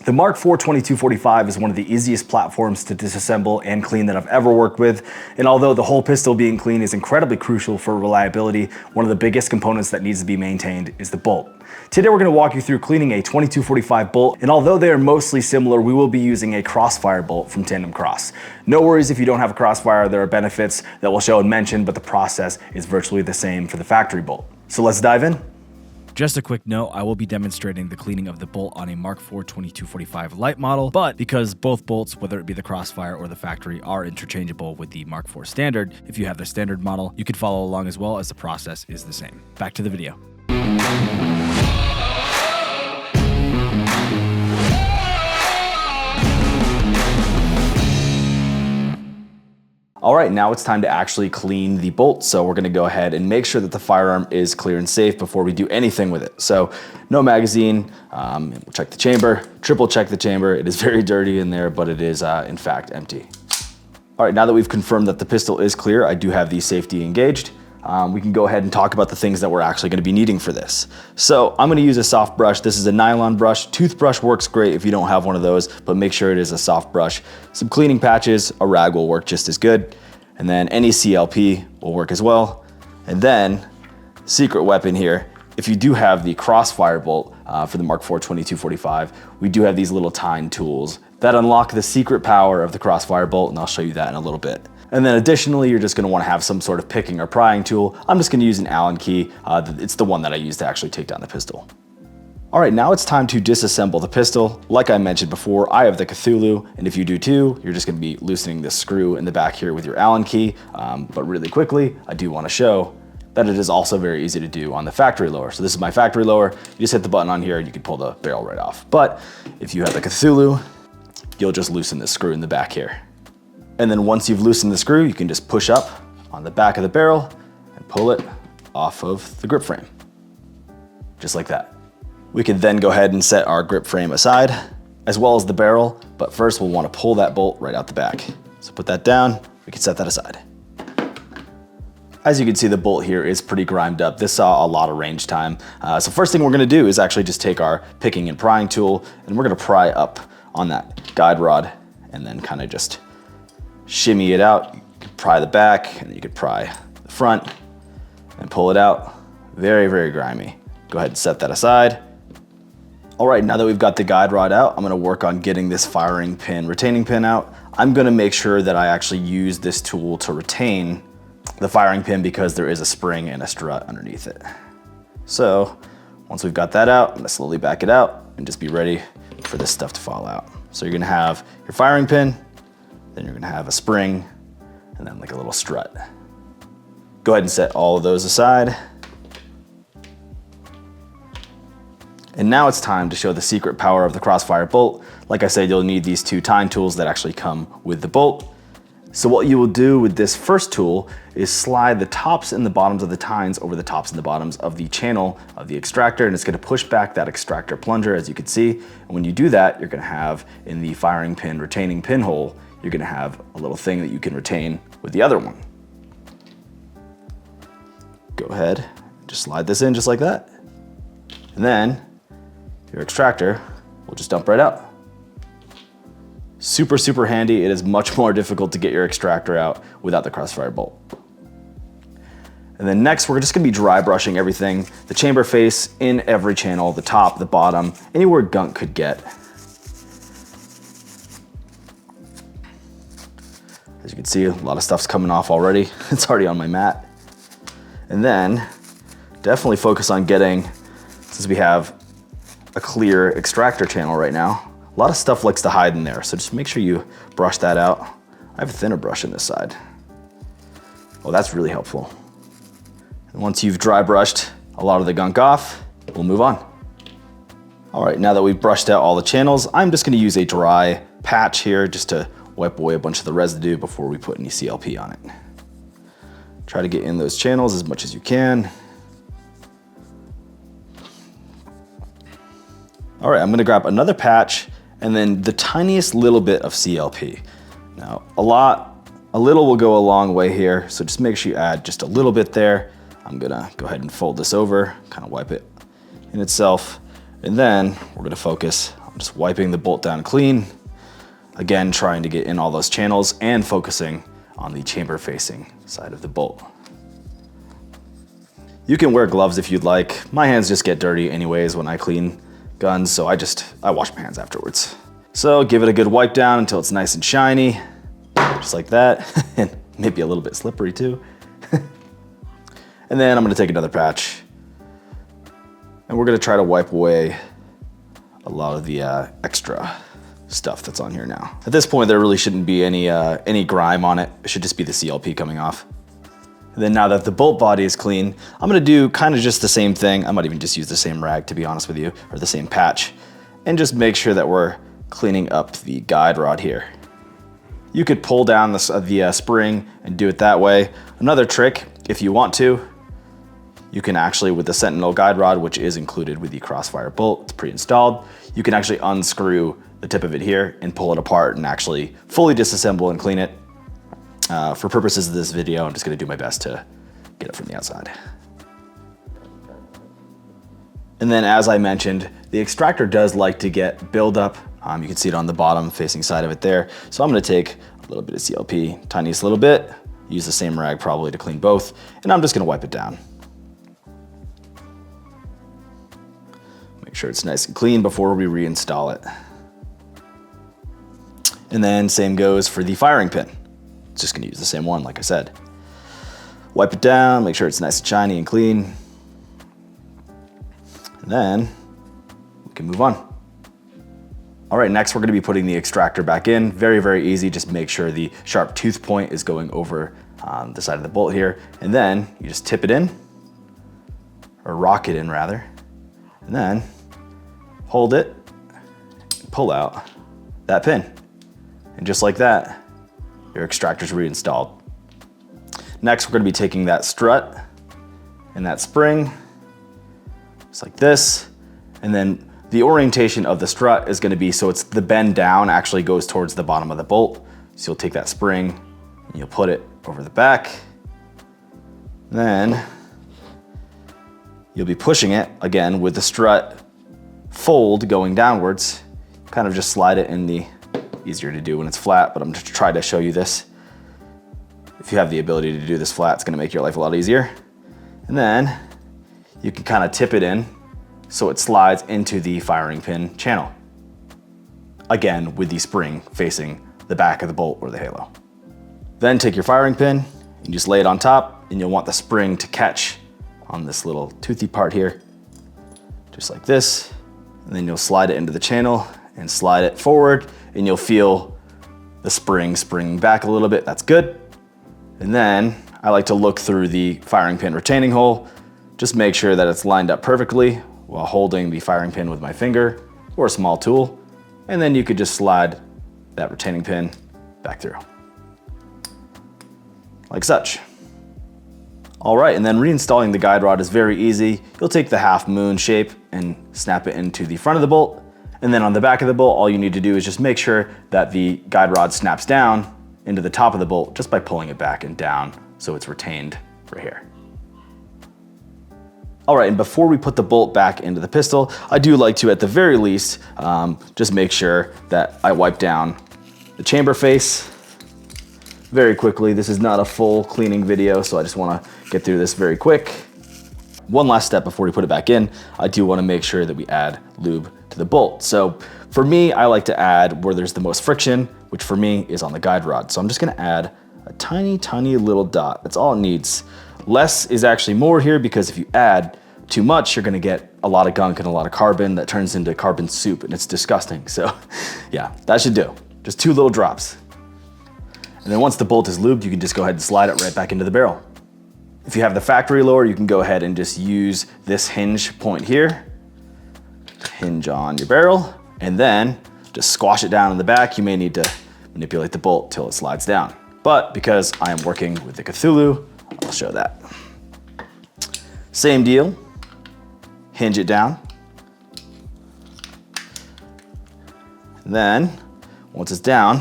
The Mark IV 2245 is one of the easiest platforms to disassemble and clean that I've ever worked with, and although the whole pistol being clean is incredibly crucial for reliability, one of the biggest components that needs to be maintained is the bolt. Today we're going to walk you through cleaning a 2245 bolt, and although they are mostly similar, we will be using a KrossFire bolt from Tandemkross. No worries if you don't have a KrossFire, there are benefits that we'll show and mention, but the process is virtually the same for the factory bolt. So let's dive in. Just a quick note, I will be demonstrating the cleaning of the bolt on a Mark IV 2245 Lite model, but because both bolts, whether it be the KrossFire or the factory, are interchangeable with the Mark IV standard, if you have the standard model, you could follow along as well, as the process is the same. Back to the video. All right, now it's time to actually clean the bolt. So we're gonna go ahead and make sure that the firearm is clear and safe before we do anything with it. So no magazine, we'll check the chamber, triple check the chamber. It is very dirty in there, but it is in fact empty. All right, now that we've confirmed that the pistol is clear, I do have the safety engaged. We can go ahead and talk about the things that we're actually gonna be needing for this. So I'm gonna use a soft brush. This is a nylon brush. Toothbrush works great if you don't have one of those, but make sure it is a soft brush. Some cleaning patches, a rag will work just as good. And then any CLP will work as well. And then, secret weapon here, if you do have the KrossFire bolt for the Mark IV 2245, we do have these little tine tools that unlock the secret power of the KrossFire bolt, and I'll show you that in a little bit. And then additionally, you're just gonna wanna have some sort of picking or prying tool. I'm just gonna use an Allen key. It's the one that I use to actually take down the pistol. All right, now it's time to disassemble the pistol. Like I mentioned before, I have the Cthulhu, and if you do too, you're just gonna be loosening this screw in the back here with your Allen key. But really quickly, I do wanna show that it is also very easy to do on the factory lower. So this is my factory lower. You just hit the button on here and you can pull the barrel right off. But if you have the Cthulhu, you'll just loosen this screw in the back here. And then once you've loosened the screw, you can just push up on the back of the barrel and pull it off of the grip frame, just like that. We could then go ahead and set our grip frame aside, as well as the barrel, but first we'll want to pull that bolt right out the back. So put that down, we can set that aside. As you can see, the bolt here is pretty grimed up. This saw a lot of range time. So first thing we're gonna do is actually just take our picking and prying tool, and we're gonna pry up on that guide rod, and then kind of just shimmy it out. You could pry the back, and you could pry the front, and pull it out. Very, very grimy. Go ahead and set that aside. All right, now that we've got the guide rod out, I'm gonna work on getting this firing pin, retaining pin out. I'm gonna make sure that I actually use this tool to retain the firing pin because there is a spring and a strut underneath it. So once we've got that out, I'm gonna slowly back it out and just be ready for this stuff to fall out. So you're gonna have your firing pin, then you're gonna have a spring, and then like a little strut. Go ahead and set all of those aside. And now it's time to show the secret power of the KrossFire bolt. Like I said, you'll need these two tine tools that actually come with the bolt. So what you will do with this first tool is slide the tops and the bottoms of the tines over the tops and the bottoms of the channel of the extractor, and it's gonna push back that extractor plunger, as you can see. And when you do that, you're gonna have in the firing pin retaining pin hole, you're gonna have a little thing that you can retain with the other one. Go ahead, just slide this in just like that. And then your extractor will just dump right out. Super, super handy. It is much more difficult to get your extractor out without the KrossFire bolt. And then next, we're just gonna be dry brushing everything, the chamber face in every channel, the top, the bottom, anywhere gunk could get. As you can see, a lot of stuff's coming off already. It's already on my mat. And then definitely focus on getting, since we have a clear extractor channel right now, a lot of stuff likes to hide in there, so just make sure you brush that out. I have a thinner brush on this side. Well, that's really helpful. And once you've dry brushed a lot of the gunk off, we'll move on. All right, now that we've brushed out all the channels, I'm just gonna use a dry patch here just to wipe away a bunch of the residue before we put any CLP on it. Try to get in those channels as much as you can. All right, I'm gonna grab another patch and then the tiniest little bit of CLP. Now, a little will go a long way here, so just make sure you add just a little bit there. I'm gonna go ahead and fold this over, kind of wipe it in itself, and then we're gonna focus I'm just wiping the bolt down clean. Again, trying to get in all those channels and focusing on the chamber facing side of the bolt. You can wear gloves if you'd like. My hands just get dirty anyways when I clean guns, so I wash my hands afterwards. So give it a good wipe down until it's nice and shiny, just like that, and maybe a little bit slippery too. And then I'm gonna take another patch, and we're gonna try to wipe away a lot of the extra stuff that's on here now. At this point, there really shouldn't be any grime on it. It should just be the CLP coming off. And then now that the bolt body is clean, I'm gonna do kind of just the same thing. I might even just use the same rag, to be honest with you, or the same patch, and just make sure that we're cleaning up the guide rod here. You could pull down the spring and do it that way. Another trick, if you want to, you can actually, with the Sentinel guide rod, which is included with the KrossFire bolt, it's pre-installed, you can actually unscrew the tip of it here and pull it apart and actually fully disassemble and clean it. For purposes of this video, I'm just gonna do my best to get it from the outside. And then, as I mentioned, the extractor does like to get buildup. You can see it on the bottom facing side of it there. So I'm gonna take a little bit of CLP, tiniest little bit, use the same rag probably to clean both, and I'm just gonna wipe it down. Make sure it's nice and clean before we reinstall it. And then same goes for the firing pin. Just gonna use the same one, like I said. Wipe it down, make sure it's nice and shiny and clean. And then we can move on. All right, next we're gonna be putting the extractor back in. Very, very easy. Just make sure the sharp tooth point is going over the side of the bolt here. And then you just tip it in, or rock it in rather. And then hold it, pull out that pin. And just like that, your extractor's reinstalled. Next, we're gonna be taking that strut and that spring, just like this. And then the orientation of the strut is gonna be so it's the bend down actually goes towards the bottom of the bolt. So you'll take that spring and you'll put it over the back. Then you'll be pushing it again with the strut fold going downwards. Kind of just slide it in the, easier to do when it's flat, but I'm just trying to show you this. If you have the ability to do this flat, it's gonna make your life a lot easier. And then you can kind of tip it in so it slides into the firing pin channel. Again, with the spring facing the back of the bolt or the halo. Then take your firing pin and just lay it on top, and you'll want the spring to catch on this little toothy part here, just like this. And then you'll slide it into the channel and slide it forward, and you'll feel the spring springing back a little bit. That's good. And then I like to look through the firing pin retaining hole. Just make sure that it's lined up perfectly while holding the firing pin with my finger or a small tool. And then you could just slide that retaining pin back through, like such. All right, and then reinstalling the guide rod is very easy. You'll take the half moon shape and snap it into the front of the bolt. And then on the back of the bolt, all you need to do is just make sure that the guide rod snaps down into the top of the bolt just by pulling it back and down so it's retained right here. All right, and before we put the bolt back into the pistol, I do like to, at the very least, just make sure that I wipe down the chamber face very quickly. This is not a full cleaning video, so I just wanna get through this very quick. One last step before we put it back in, I do wanna make sure that we add lube to the bolt. So for me, I like to add where there's the most friction, which for me is on the guide rod. So I'm just gonna add a tiny, tiny little dot. That's all it needs. Less is actually more here, because if you add too much, you're gonna get a lot of gunk and a lot of carbon that turns into carbon soup, and it's disgusting. So yeah, that should do. Just 2 little drops. And then once the bolt is lubed, you can just go ahead and slide it right back into the barrel. If you have the factory lower, you can go ahead and just use this hinge point here, hinge on your barrel, and then just squash it down in the back. You may need to manipulate the bolt till it slides down. But because I am working with the Cthulhu, I'll show that. Same deal, hinge it down. And then, once it's down,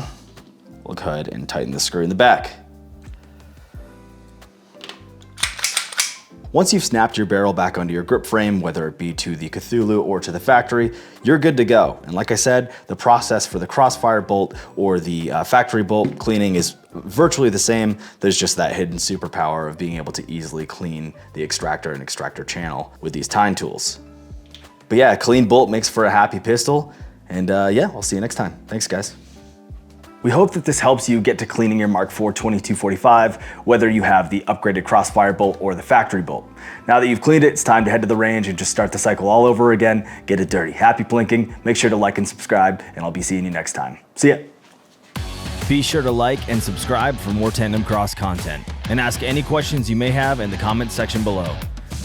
we'll go ahead and tighten the screw in the back. Once you've snapped your barrel back onto your grip frame, whether it be to the Cthulhu or to the factory, you're good to go. And like I said, the process for the KrossFire bolt or the factory bolt cleaning is virtually the same. There's just that hidden superpower of being able to easily clean the extractor and extractor channel with these tine tools. But yeah, a clean bolt makes for a happy pistol. And yeah, I'll see you next time. Thanks, guys. We hope that this helps you get to cleaning your Mark IV 2245, whether you have the upgraded KrossFire bolt or the factory bolt. Now that you've cleaned it, it's time to head to the range and just start the cycle all over again. Get it dirty. Happy plinking. Make sure to like and subscribe, and I'll be seeing you next time. See ya. Be sure to like and subscribe for more Tandemkross content, and ask any questions you may have in the comments section below.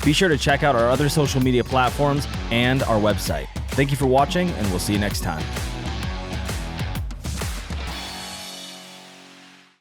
Be sure to check out our other social media platforms and our website. Thank you for watching, and we'll see you next time.